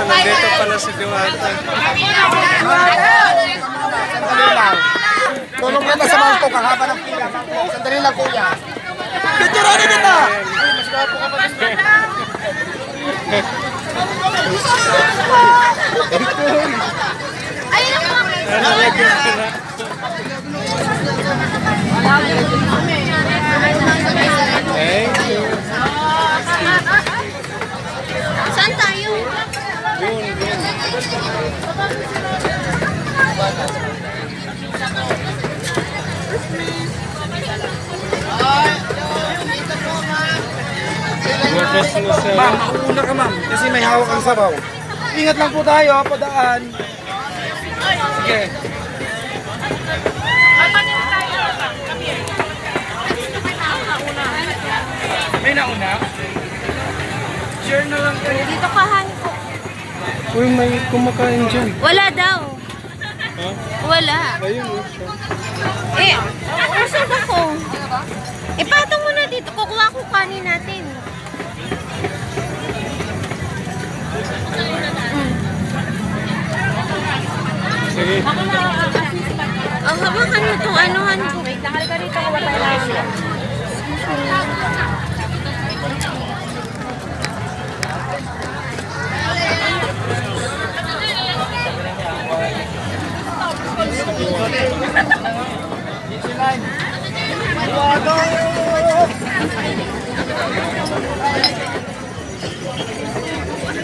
nandito pala si Diwata. Sandali lang. Tulong ka na sa bangko, kahaba ng pila. Sandali lang, kuya. Picturean kita! Thank you. Saan tayo? Bukas na sa... Ma'am, una ka ma'am, kasi may hawak ang sabaw. Ingat lang po tayo, padaan. Sige. May nauna? Share na lang kayo. Dito ka, Han. Uy, may kumakain dyan. Wala daw. Ha? Wala. Ayun, oh. Usap ako. Ipatong mo na dito. Kukuha ko kanin natin. Sige. Ang hawakan mo itong anuhan ko. Tangal ka rito. Kuha tayo lang.